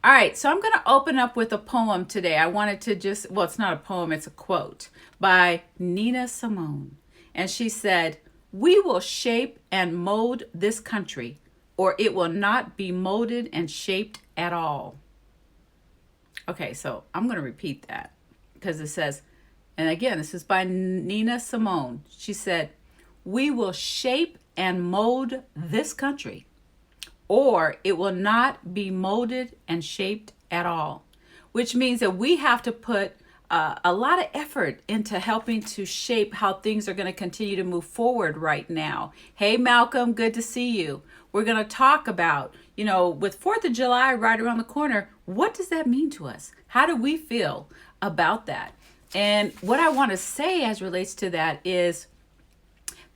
All right, so I'm going to open up with a poem today. I wanted to well, it's not a poem, it's a quote by Nina Simone. And she said, "We will shape and mold this country, or it will not be molded and shaped at all." Okay, so I'm going to repeat that because it says, and again, this is by Nina Simone. She said, "We will shape and mold this country, or it will not be molded and shaped at all," which means that we have to put a lot of effort into helping to shape how things are going to continue to move forward right now. Hey, Malcolm, good to see you. We're going to talk about, with 4th of July right around the corner, what does that mean to us? How do we feel about that? And what I want to say as relates to that is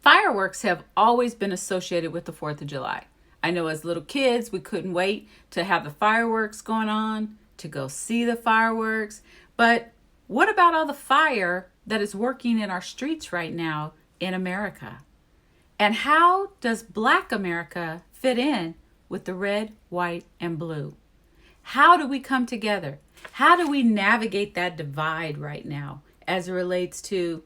fireworks have always been associated with the 4th of July. I know as little kids, we couldn't wait to have the fireworks going on, to go see the fireworks. But what about all the fire that is working in our streets right now in America? And how does Black America fit in with the red, white, and blue? How do we come together? How do we navigate that divide right now as it relates to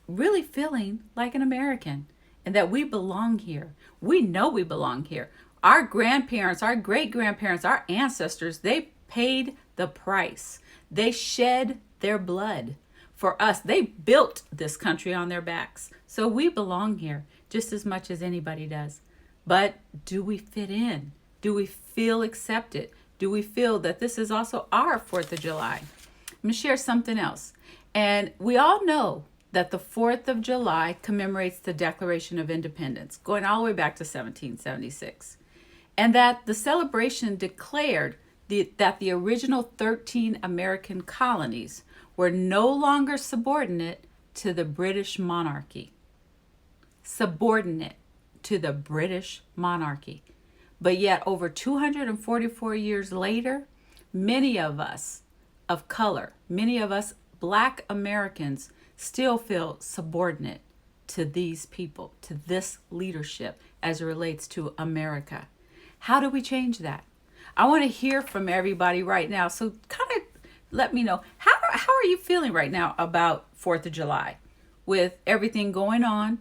really feeling like an American and that we belong here? We know we belong here. Our grandparents, our great-grandparents, our ancestors, they paid the price. They shed their blood for us. They built this country on their backs. So we belong here just as much as anybody does. But do we fit in? Do we feel accepted? Do we feel that this is also our 4th of July? I'm going to share something else. And we all know that the 4th of July commemorates the Declaration of Independence, going all the way back to 1776. And that the celebration declared that the original 13 American colonies were no longer subordinate to the British monarchy. Subordinate to the British monarchy. But yet over 244 years later, many of us of color, many of us Black Americans still feel subordinate to these people, to this leadership as it relates to America. How do we change that? I want to hear from everybody right now. So kind of let me know, how are you feeling right now about 4th of July with everything going on,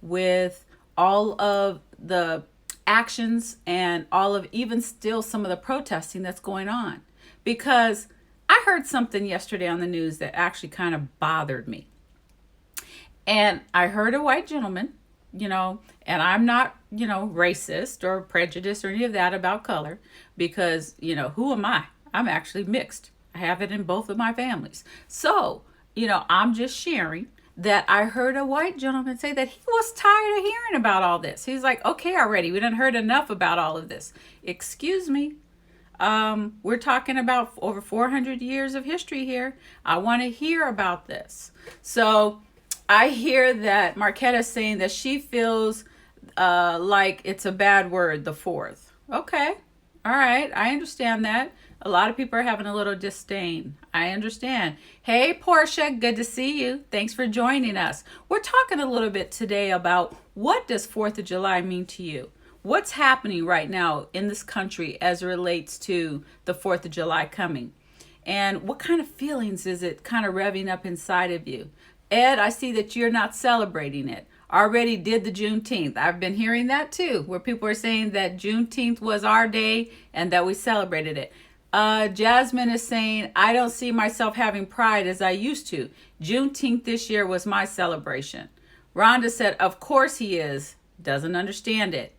with all of the actions and all of even still some of the protesting that's going on? Because I heard something yesterday on the news that actually kind of bothered me. And I heard a white gentleman, and I'm not, racist or prejudiced or any of that about color because, who am I? I'm actually mixed. I have it in both of my families. So, I'm just sharing that I heard a white gentleman say that he was tired of hearing about all this. He's like, okay, already, we done heard enough about all of this. Excuse me. We're talking about over 400 years of history here. I want to hear about this. So I hear that Marquetta saying that she feels like it's a bad word, the 4th. Okay. All right. I understand that. A lot of people are having a little disdain. I understand. Hey, Portia, good to see you. Thanks for joining us. We're talking a little bit today about what does 4th of July mean to you? What's happening right now in this country as it relates to the 4th of July coming? And what kind of feelings is it kind of revving up inside of you? Ed, I see that you're not celebrating it. Already did the Juneteenth. I've been hearing that too, where people are saying that Juneteenth was our day and that we celebrated it. Jasmine is saying, I don't see myself having pride as I used to. Juneteenth this year was my celebration. Rhonda said, of course he is. Doesn't understand it.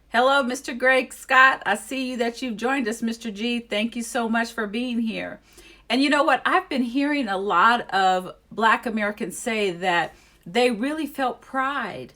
Hello, Mr. Greg Scott. I see you that you've joined us, Mr. G. Thank you so much for being here. And you know what? I've been hearing a lot of Black Americans say that they really felt pride,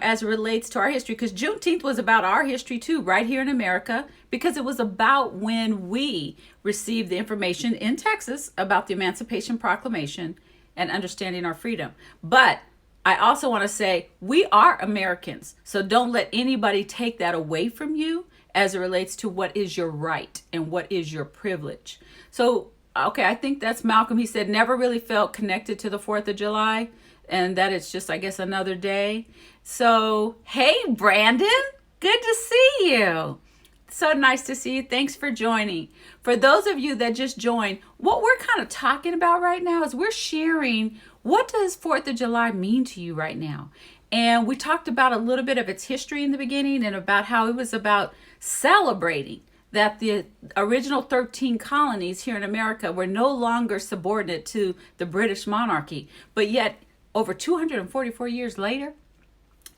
as it relates to our history, because Juneteenth was about our history too, right here in America, because it was about when we received the information in Texas about the Emancipation Proclamation and understanding our freedom. But I also want to say we are Americans, so don't let anybody take that away from you as it relates to what is your right and what is your privilege. So, okay, I think that's Malcolm. He said never really felt connected to the 4th of July and that it's just, I guess, another day. So, hey, Brandon, good to see you. So nice to see you. Thanks for joining. For those of you that just joined, what we're kind of talking about right now is we're sharing what does 4th of July mean to you right now. And we talked about a little bit of its history in the beginning and about how it was about celebrating that the original 13 colonies here in America were no longer subordinate to the British monarchy. But yet, over 244 years later,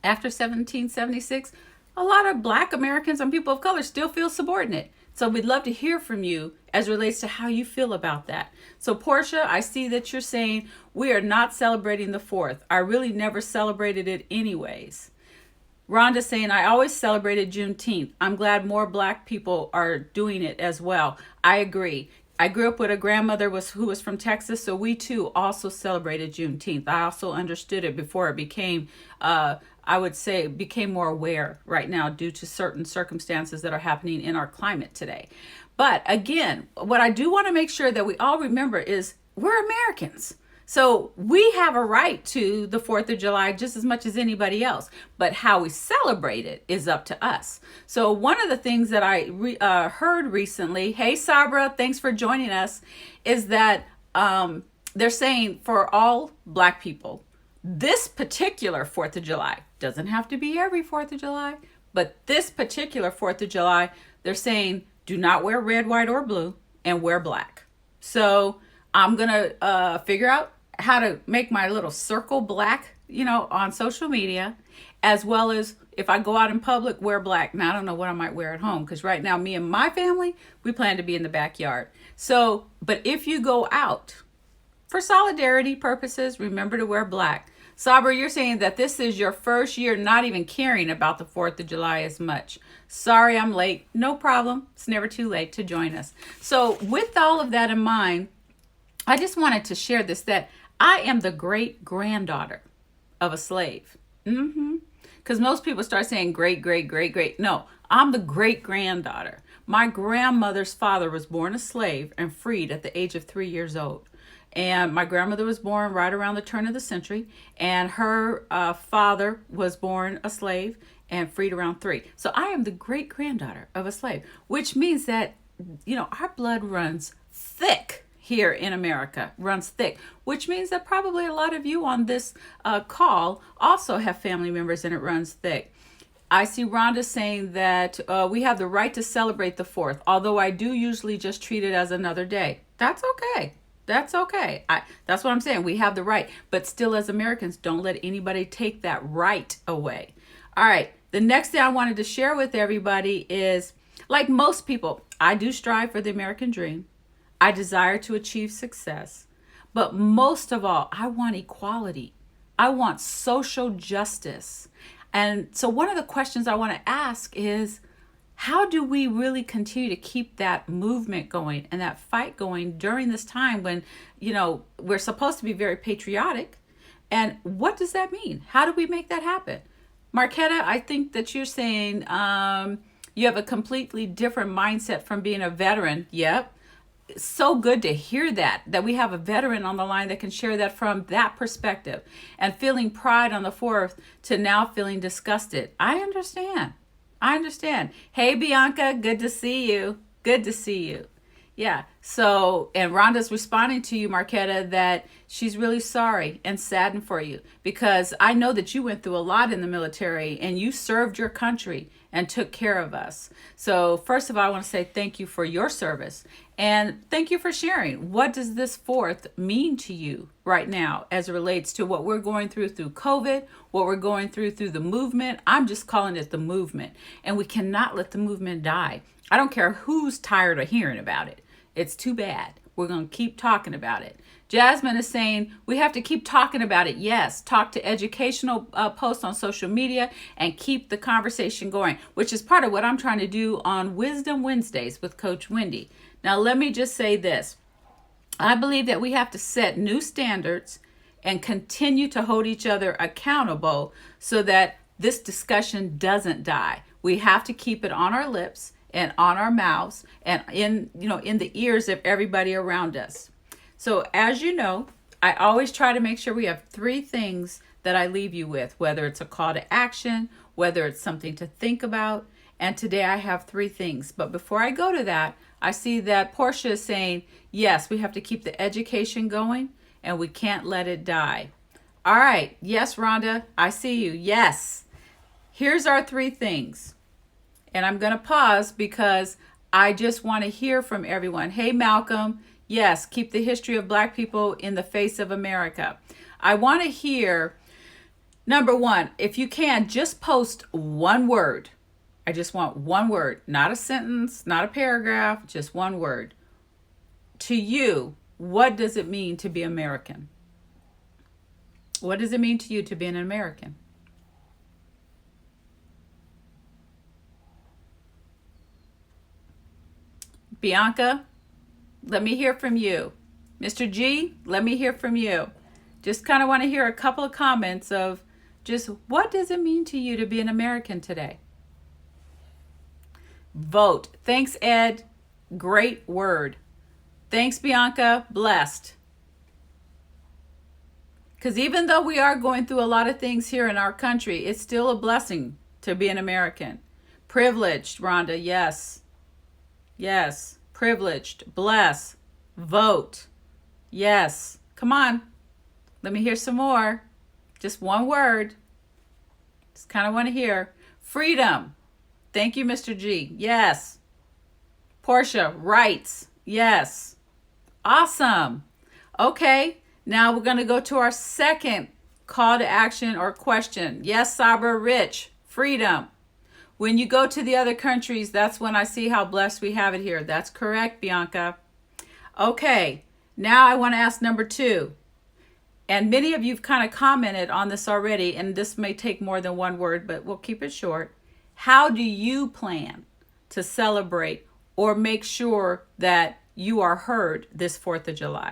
after 1776, a lot of Black Americans and people of color still feel subordinate. So we'd love to hear from you as relates to how you feel about that. So Portia, I see that you're saying we are not celebrating the 4th. I really never celebrated it anyways. Rhonda saying, I always celebrated Juneteenth. I'm glad more Black people are doing it as well. I agree. I grew up with a grandmother who was from Texas, so we too also celebrated Juneteenth. I also understood it before it became, I would say, became more aware right now due to certain circumstances that are happening in our climate today. But again, what I do want to make sure that we all remember is we're Americans. So we have a right to the 4th of July just as much as anybody else, but how we celebrate it is up to us. So one of the things that I heard recently, hey Sabra, thanks for joining us, is that they're saying for all Black people, this particular 4th of July, doesn't have to be every 4th of July, but this particular 4th of July, they're saying do not wear red, white, or blue and wear black. So I'm going to figure out how to make my little circle black, on social media, as well as if I go out in public, wear black. Now, I don't know what I might wear at home because right now, me and my family, we plan to be in the backyard. So, but if you go out for solidarity purposes, remember to wear black. Sabra, you're saying that this is your first year not even caring about the 4th of July as much. Sorry, I'm late. No problem. It's never too late to join us. So with all of that in mind, I just wanted to share this, that I am the great granddaughter of a slave. Because most people start saying great, great, great, great. No, I'm the great granddaughter. My grandmother's father was born a slave and freed at the age of 3 years old. And my grandmother was born right around the turn of the century. And her father was born a slave and freed around 3. So I am the great granddaughter of a slave, which means that, our blood runs thick here in America, runs thick, which means that probably a lot of you on this call also have family members and it runs thick. I see Rhonda saying that we have the right to celebrate the 4th, although I do usually just treat it as another day. That's okay. That's okay. That's what I'm saying. We have the right, but still as Americans, don't let anybody take that right away. All right. The next thing I wanted to share with everybody is, like most people, I do strive for the American dream. I desire to achieve success. But most of all, I want equality. I want social justice. And so one of the questions I want to ask is, how do we really continue to keep that movement going and that fight going during this time when, we're supposed to be very patriotic? And what does that mean? How do we make that happen? Marquetta, I think that you're saying you have a completely different mindset from being a veteran. Yep. It's so good to hear that we have a veteran on the line that can share that from that perspective, and feeling pride on the 4th to now feeling disgusted. I understand. Hey, Bianca, good to see you. Yeah. So, and Rhonda's responding to you, Marquetta, that she's really sorry and saddened for you, because I know that you went through a lot in the military and you served your country and took care of us. So first of all, I want to say thank you for your service and thank you for sharing. What does this 4th mean to you right now as it relates to what we're going through COVID, what we're going through the movement? I'm just calling it the movement, and we cannot let the movement die. I don't care who's tired of hearing about it. It's too bad. We're going to keep talking about it. Jasmine is saying we have to keep talking about it. Yes, talk to educational posts on social media and keep the conversation going, which is part of what I'm trying to do on Wisdom Wednesdays with Coach Wendy. Now, let me just say this. I believe that we have to set new standards and continue to hold each other accountable so that this discussion doesn't die. We have to keep it on our lips and on our mouths and in the ears of everybody around us. So as you know, I always try to make sure we have 3 things that I leave you with, whether it's a call to action, whether it's something to think about, And today I have three things. But before I go to that, I see that Portia is saying, yes, we have to keep the education going and we can't let it die. All right. Yes, Rhonda, I see you. Yes. Here's our three things. And I'm going to pause because I just want to hear from everyone. Hey, Malcolm. Yes, keep the history of Black people in the face of America. I want to hear, number one, if you can, just post one word. I just want one word, not a sentence, not a paragraph, just one word. To you, what does it mean to be American? What does it mean to you to be an American? Bianca, let me hear from you. Mr. G, let me hear from you. Just kind of want to hear a couple of comments of just what does it mean to you to be an American today? Vote. Thanks, Ed. Great word. Thanks, Bianca. Blessed. Because even though we are going through a lot of things here in our country, it's still a blessing to be an American. Privileged, Rhonda. Yes. Yes. Privileged. Bless. Vote. Yes. Come on. Let me hear some more. Just one word. Just kind of want to hear. Freedom. Thank you, Mr. G. Yes. Portia, rights. Yes. Awesome. Okay. Now we're going to go to our second call to action or question. Yes, Sabra, rich. Freedom. When you go to the other countries, that's when I see how blessed we have it here. That's correct, Bianca. Okay. Now I want to ask number two. And many of you have kind of commented on this already, and this may take more than one word, but we'll keep it short. How do you plan to celebrate or make sure that you are heard this 4th of July?